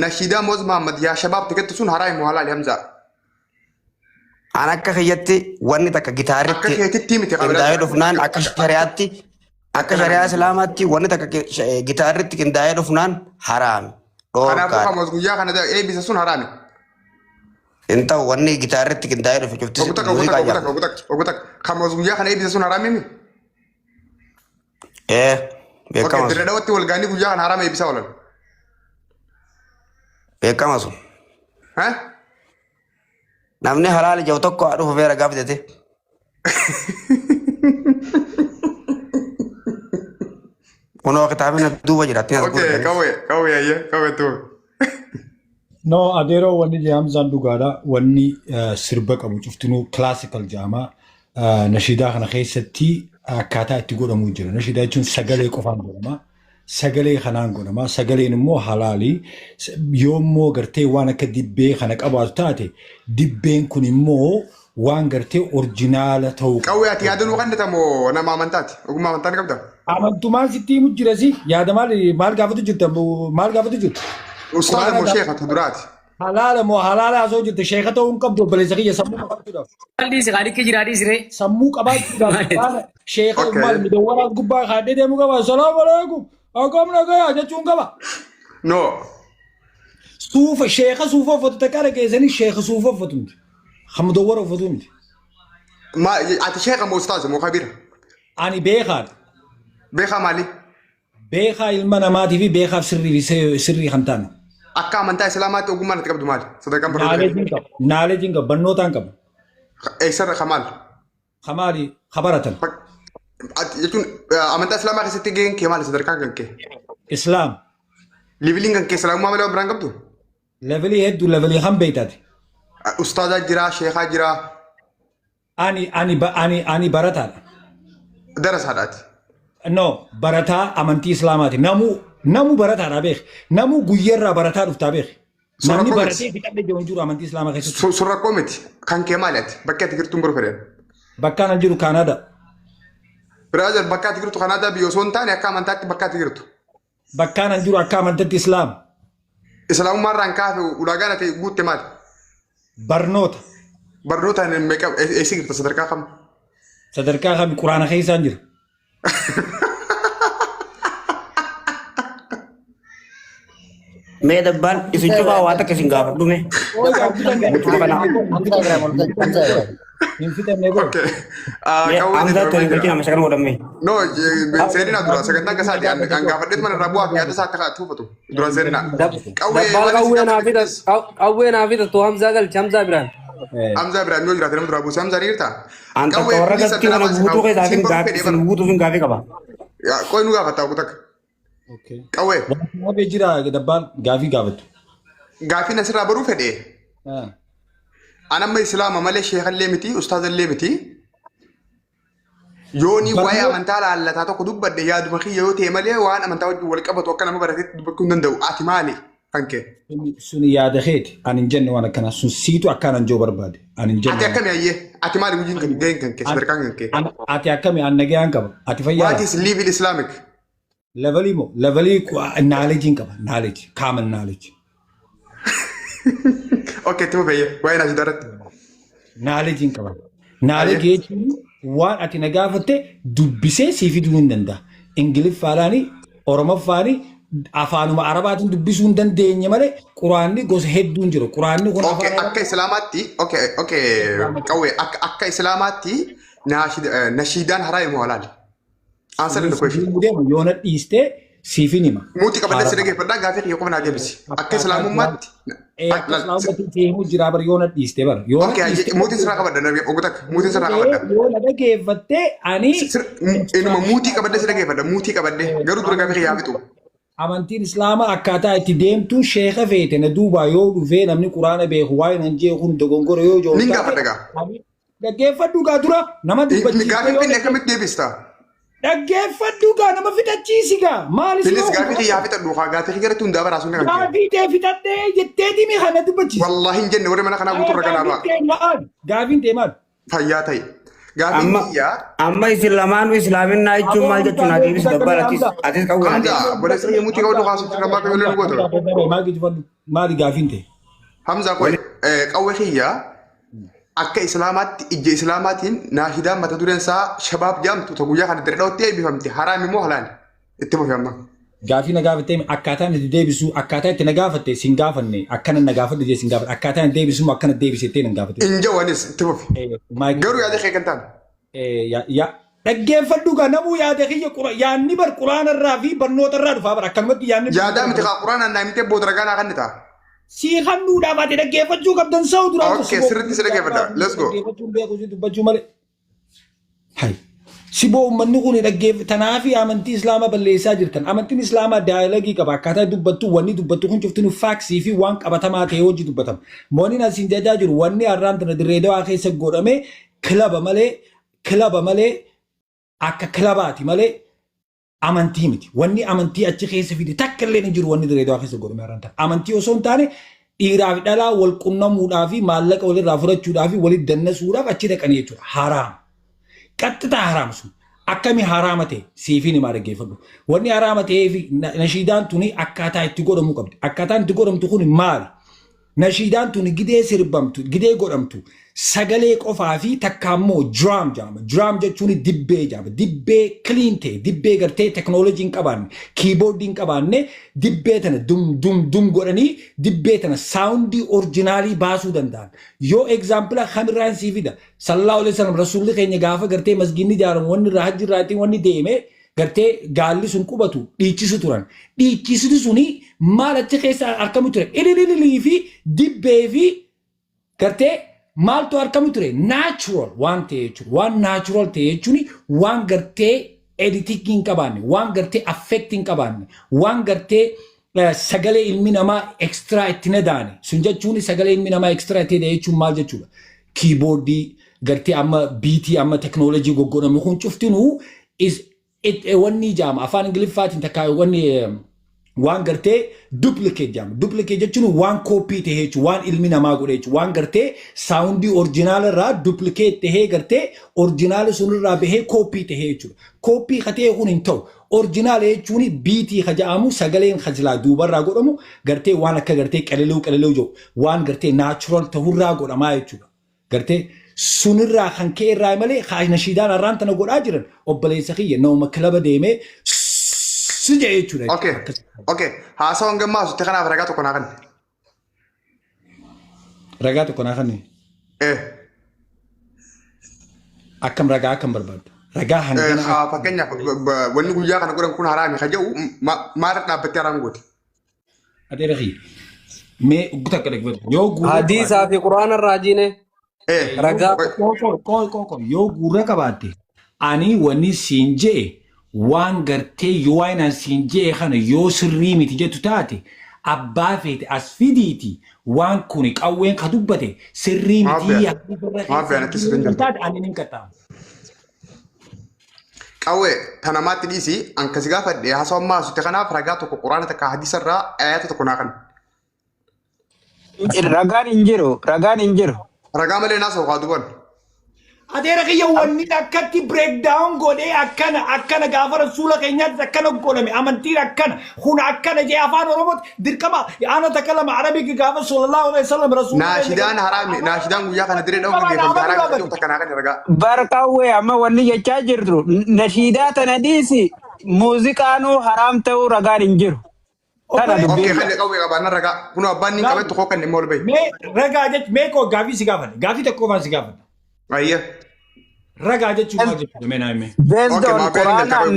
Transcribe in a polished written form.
نشيدة موز محمد يا شباب تكتسون هراي مهلا لهمزة أنا كخيتي واني تك جيتارتي أكخيتي متى قبل كندايد فنان أكشرياتي أكشريات سلامتي واني تك جيتارتي كندايد فنان حرام أنا أبغى موز ويا أنا ده إيه بيسون هرامي أنت واني جيتارتي كندايد في شفتي أقولك خموز ويا أنا إيه بيسون هرامي إيه بيكمل أوكي ترى دوتي والغاني ويا أنا هرامي بيسوون بيكمل ها نامني حلال جو تك أروح فيرا قابضتي كنا وقت عاملنا دوبا جراتين أوكي كوي أيه كوي تو No, adero wani jam zandugada wani sirbak abu chuftunu classical jama nashida khana khaysati kata itti godhamu jira nashida jechuun sagalee qofaan godhama sagalee kanaan godhama sagaleen immoo halaali yoommoo gartee waan akka dibbee kana qabaatu taate dibbeen kun immoo waan gartee orjinaala ta'uu qawwee ati yaadannoo kan dhatamoo nama amantaati ogummaa amantaan qabda amantumaan sitti himu jira si yaada maal gaafatu jirta أستاذ مو شيخة تدرات حلال أزوج الشيخة ونقبض بلزقية سموك أبدا دي سغادي كجرادي سري سموك أبدا شيخة مال مدورة قبا خادي دي مقبا السلام عليكم أقوم لك يا جاتشون قبا نو صوفة شيخة صوفة فتتكارة كيزاني شيخة صوفة فتمت خمدورة فتمت ما أنت شيخة مو أستاذ مو خبير أنا بيخا مالي بيخا المنا ماتي في بيخا في سري خمتانو akka amantaa islaamaatti ogummaan itti qabdu maali? Sadarkaan barnoota. Naaleejiin qaba barnootaan qaba. Eessarra Kamaal? Kamaali khabaratan. Jechuun amantaa islaamaa keessatti gaheen kee maali sadarkaan kan kee? Islaam. Leeviliin kan kee islaamummaa malee biraan qabdu? Leevilii hedduu leevilii kan beektaati. Ustaazaa jiraa, sheekaa jiraa. Ani barataadha. Darasaadhaati. No barataa amantii islaamaati. Namu barataadha beek. Namu guyyarraa barataa dhuftaa beek. Namni baratee fixadhe jiru jiru amantii islaamaa keessatti. Surra koomiti kan kee maali ati? Bakka ati girtuun buru fedhan. Bakka ana jiru Kaanaada. Biraajar bakka ati girtu Kaanaada biyya osoo hin taane akka amantaatti bakka ati girtu. Bakka ana jiru akka amantaatti islaam. Islaamummaa irraan kaafe ulaagaan ati guutte maali? Barnoota. Barnootaan meeqa eessi girta sadarkaa kam? Sadarkaa kam quraana keessaan jira. Mee dabbaan isin cufaa waa takka isin gaafadhu mee. Amdaa tolin galchina meeshaa kana godhamme. No, seenina dura sagantaa akka isaati an gaafadheet mana irraa bu'aa fi yaada isaa akka tuufatu dura seenina. Qawwee naa fida too Hamzaa galchi Hamzaa biraan. Hamzaa biraan yoo jiraate nama duraa buuse Hamzaa ni jirta. Anta warra galtii kana guutuu keessaa isin guutuuf hin gaafii qaba. Qoy nu gaafataa kutak. Qawwee. Waan jira dabbaan gaafii gaafatu. Gaafii asirraa baruu fedhee. Anamma islaama malee sheekallee miti ustaazallee miti. Yooni waa'ee amantaa laallataa tokko dubbadde yaaduma kiyya yoo ta'e malee waan amantaa wajjin wal qabatu akka nama barateetti dubbachuu hin danda'u. Ati maali kan kee? Sun yaada keeti. Ani hin jenne waan akkanaa sun siitu akkaan joo barbaade. Ani hin jenne. Ati akkami ayyee? Ati maali wajjin kan gaheen kan kee sadarkaan kan kee? Ati akkami an nagayaan qaba. Ati fayyaa. What is living Islamic? Levelii moo levelii knowledge qaba knowledge common knowledge. Okay, tuma fayyee waa'ee naasi daratti. Knowledge qaba. Knowledge jechuun waan ati na gaafatte dubbisee sii fiduu hin danda'a. Ingiliffaadhaani Oromoffaani afaanuma Arabaatiin dubbisuu hin dandeenye malee Quraanni gosa hedduun jiru. Quraanni kun afaan akka Islaamaatti qawwee akka Islaamaatti nashiidaan haraa ilmoo halaali. Answer the question. Yoona dhiistee siifin hima. Muutii qabadde si dhageeffadhaa gaafii kiyya qofa naa deebisi. Akka islaamummaatti. Akka islaamummaatti seemuu jira bara yoona dhiistee bara. Muutii sirraa qabadda ogutak muutii sirraa qabadda. Yoona dhageeffattee ani. Inuma muutii qabadde si dhageeffadda muutii qabadde garuu dura gaafii kiyyaa fixu. Amantiin islaamaa akkaataa itti deemtuun sheeka feete na duubaa yoo dhufee namni quraana beeku waa'ee nan jeequun dogongora yoo joortaa. Nin gaafadha gaa. Dhaggeeffadhu gaa dura nama dubbachiisa. Gaafii finne akkamitti deebista? Dhaggeeffadhu gaa nama fixachiisi gaa maali Bilis gaafii kiyyaa fixadhu haa gaafii kiyya irratti hundaa baraasuun kan kee. Gaafii tee fixadhee jetteeti mi kana dubbachiisa. Wallaahi hin jenne warri mana kanaa guutuu irra kanaa ba'a. Gaafiin tee maal? Fayyaa ta'e. Gaafin kiyya. amma isin lamaanuu islaaminaa jechuun maal jechuun adiibis dabbalatis atis qawwee Hamza boleessa kiyya muti ka'uu dhugaa sutti namaa ka'uu lolu gootu. Maali gaafin ta'e? Hamza qoy qawwee kiyya akka islaamaatti ija islaamaatiin naashidaan mata dureen isaa shabaab jaamtu ta guyyaa kana dirree eebbifamte haraami moo halaali itti bafamma. Gaafii na gaafattee akkaataan itti deebisu akkaataa itti na gaafatte sin gaafanne akkana na gaafadhe jee sin gaafatte akkaataan itti deebisu akkana deebisettee na gaafatte. Inja wanis itti bafi. Garuu yaada kee kan taane. Dhaggeeffadhu gaa namuu yaada kiyya yaanni bar quraana irraa fi barnoota irraa dhufaa bar akkanumatti yaanni. Yaadaa miti kaa quraana naa miti booda ragaa naa kan ta'a. Si hannuudhaa baate dhaggeeffachuu qabdan sa'u duraan. Okay, sirriitti si dhaggeeffadha. Let's go. Dhaggeeffachuun beeku si dubbachuu malee. Hai. Siboo uummanni kun dhaggeeffatanaa fi amantii islaamaa balleessaa jirtan. Amantiin islaamaa daayilagii qaba. Akkaataa dubbattu wanni dubbattu kun cuftin faaksii fi waan qabatamaa ta'e hojii dubbatama. Mooniin asiin jajaa jiru wanni har'aan tana dirree dawaa keessa godhame kilaba malee akka kilabaati malee amantii miti. Wanni amantii achi keessa fide takka illee hin jiru wanni dirree dawaa keessa godhame har'aan tana. Amantii osoo hin taane dhiiraa fi dhalaa wal qunnamuudhaa fi maallaqa walirraa fudhachuudhaa fi walitti dannasuudhaaf achi dhaqanii jechuudha. Haraam. Qaxxitaa haraamsu akkami haraama ta'e siifin himaa dhaggeeffadhu. Wanni haraama ta'ee fi nashiidaan tuni akkaataa itti godhamuu qabdi. Akkaataan itti godhamtu kun maali? Nashiidaan tuni gidee sirbamtu, gidee godhamtu sagalee qofaa fi takka immoo drum jaama. Drum jechuun dibbee jaama. Dibbee clean ta'e, dibbee gartee teknoolojii hin qabaanne, kiiboordii hin qabaanne, dibbee tana dum godhanii dibbee tana saawundii orjinaalii baasuu danda'an. Yoo egzaampila kamirraan sii fida. Sallallahu alaihi wasallam rasuulli keenya gaafa gartee masgiinni ijaaramu wanni irraa hajji irraatiin wanni deemee gartee gaalli sun qubatu dhiichisu turan. Dhiichisni suni maal achi keessa argamu ture? Ililililii fi dibbee fi gartee maaltu argamu ture? Natural waan ta'e jechuudha. Waan natural ta'e jechuun waan gartee editing hin qabaanne, waan gartee affect hin qabaanne, waan gartee sagalee ilmi namaa extra itti nadaane. Sun jechuun sagalee ilmi namaa extra itti nadaane jechuun maal jechuudha? Keyboardii gartee amma biitii amma teknoolojii goggoodhamu kun cuftinuu wanni jaama afaan ingiliffaatiin takkaa wanni waan gartee duplicate jaama. Duplicate jechuun waan koopii ta'ee jechuudha. Waan ilmi namaa godhe jechuudha. Waan gartee saawundii orjinaala irraa duplicate ta'ee gartee orjinaala sunirraa bahee koopii ta'ee jechuudha. Koopii katee kun hin ta'u. Orjinaala jechuun biitii kaja'amu sagaleen kajilaa duubarraa godhamu gartee waan akka gartee qaliluu jiru waan gartee natural ta'urraa godhamaa jechuudha. Gartee sunirraa kan ka'e irraa malee nashiidaan har'aan tana godhaa jiran obboleessa kiyya nama kilaba deemee si jee jechuudha. Okay. Haasawaan gammaasutti kanaaf ragaa tokko naa kanne. Ragaa tokko naa kanne. Akkam ragaa akkam barbaadda? Ragaa hangana. Fakkeenyaaf wanni guyyaa kana godhan kun haraami ka jedhu maal dhaabbattee haraam goote? Adeera kiyya. Mee uggita akka dhaggeeffatu. Yoo guura Hadiisaa fi quraana irraa jiine. Ragaa. Yoo guura qabaatte ani wanni siin jee waan gartee yoo waayinaan siin jee kana yoo sirrii miti jettu taate abbaa feete as fidiiti waan kuni qawween ka dubbate sirrii miti ani nin qaxxaamu. Qawwee tanamaatti dhiisii ankasi gaafadhe haasawaan maasutti kanaaf ragaa tokko quraana takka hadiisa irraa ayyaata tokko naa kan. Ragaan hin jiru. Ragaa malee naasoo haa duban. Adeera kiyya wanni akkatti breakdown godhee akkana gaafa rasuula keenyaatti akkana godhame amantiin akkana kun akkana jee afaan oromooti dirqama ana takka lama arabii gaafa sallallahu alaihi wasallam rasuula naashidaan haraami naashidaan guyyaa kana diree dhawuu geeffamte haraami tokko takka naa kan ragaa. Barqawwee amma wanni jechaa jirtu nashiidaa tana dhiisi muuziqaanuu haraam ta'uu ragaan hin jiru. Okay, kan qawwee qabaanna ragaa kun abbaan ni qabetu koo kan dhimma ol bahi. Mee ragaa jechuun mee koo gaafii si gaafadha gaafii tokko faan si gaafadha. Ayya. Ragaa jechuun maal jechuudha mee naa himee. Based on Quran